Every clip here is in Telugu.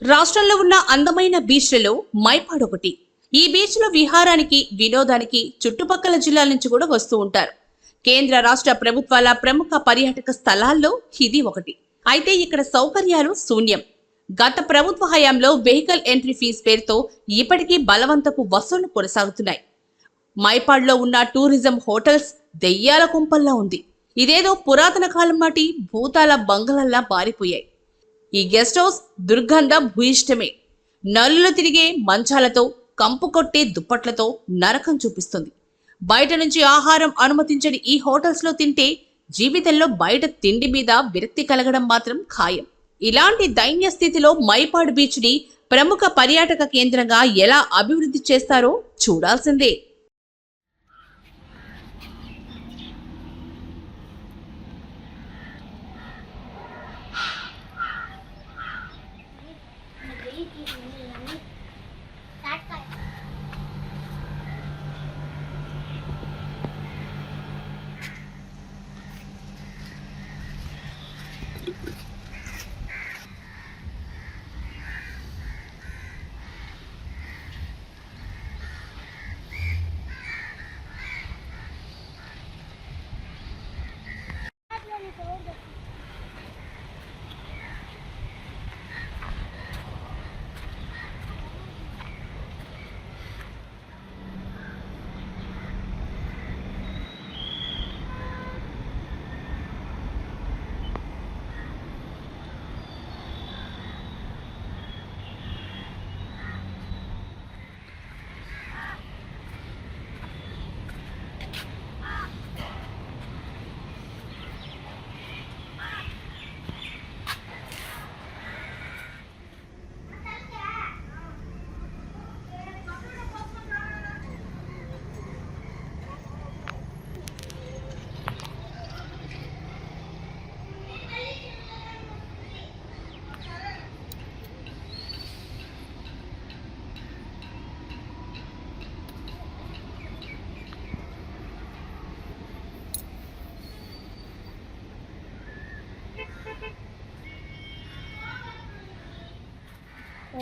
రాష్ట్రంలో ఉన్న అందమైన బీచ్లలో మైపాడ్ ఒకటి. ఈ బీచ్ లో విహారానికి, వినోదానికి చుట్టుపక్కల జిల్లాల నుంచి కూడా వస్తూ ఉంటారు. కేంద్ర రాష్ట్ర ప్రభుత్వాల ప్రముఖ పర్యాటక స్థలాల్లో ఇది ఒకటి. అయితే ఇక్కడ సౌకర్యాలు శూన్యం. గత ప్రభుత్వ హయాంలో వెహికల్ ఎంట్రీ ఫీజు పేరుతో ఇప్పటికీ బలవంతపు వసూళ్లు కొనసాగుతున్నాయి. మైపాడ్లో ఉన్న టూరిజం హోటల్స్ దెయ్యాల కుంపల్లా ఉంది. ఇదేదో పురాతన కాలం నాటి భూతాల బంగళల్లా మారిపోయాయి. ఈ గెస్ట్ హౌస్ దుర్గంధ భూయిష్టమే. నల్లులు తిరిగే మంచాలతో, కంపు కొట్టే దుప్పట్లతో నరకం చూపిస్తుంది. బయట నుంచి ఆహారం అనుమతించని ఈ హోటల్స్ లో తింటే జీవితంలో బయట తిండి మీద విరక్తి కలగడం మాత్రం ఖాయం. ఇలాంటి దైన్య స్థితిలో మైపాడ్ బీచ్ ని ప్రముఖ పర్యాటక కేంద్రంగా ఎలా అభివృద్ధి చేస్తారో చూడాల్సిందే.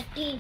Okay.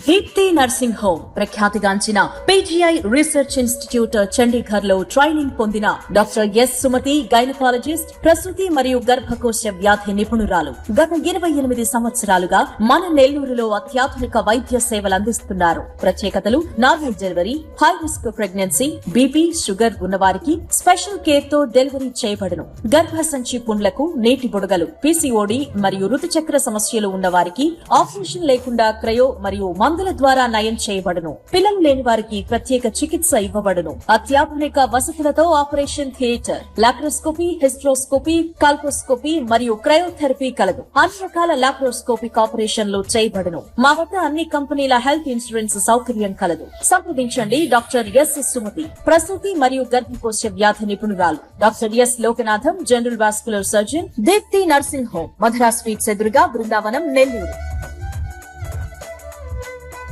దీప్తి నర్సింగ్ హోమ్ ప్రఖ్యాతిగాంచిన పీజీఐ రీసెర్చ్ ఇన్స్టిట్యూట్ చండీగఢ్ లో ట్రైనింగ్ పొందిన డాక్టర్ ఎస్ సుమతి గైనకాలజిస్ట్, ప్రసూతి మరియు గర్భకోశ వ్యాధి నిపుణురాలు. గత 28 సంవత్సరాలుగా మన నెల్లూరులో అత్యాధునిక వైద్య సేవలు అందిస్తున్నారు. ప్రత్యేకతలు: normal delivery, high risk pregnancy, BP, sugar ఉన్నవారికి స్పెషల్ కేర్ తో డెలివరీ చేయబడును. గర్భసంచి పుండ్లకు, నీటి బుడగలు, పీసీఓడి మరియు ఋతుచక్ర సమస్యలు ఉన్నవారికి ఆపరేషన్ లేకుండా క్రయో మరియు మందుల ద్వారా నయం చేయబడును. పిల్లలు లేని వారికి ప్రత్యేక చికిత్స ఇవ్వబడును. అత్యాధునిక వసతులతో ఆపరేషన్ థియేటర్, లాప్రోస్కోపీ, హిస్ట్రోస్కోపీ, కల్పోస్కోపీ మరియు క్రయోథెరపీ కలదు. అన్ని రకాల లాప్రోస్కోపిక్ ఆపరేషన్లు చేయబడును. మా వద్ద అన్ని కంపెనీల హెల్త్ ఇన్సూరెన్స్ సౌకర్యం కలదు. సంప్రదించండి డాక్టర్ ఎస్ సుమతి, ప్రసూతి మరియు గర్భకోశ వ్యాధి నిపుణురాలు. Doctor S Lokanatham, general vascular surgeon, Deepti nursing home, Madhura sweets ఎదురుగా, బృందావనం, నెల్లూరు.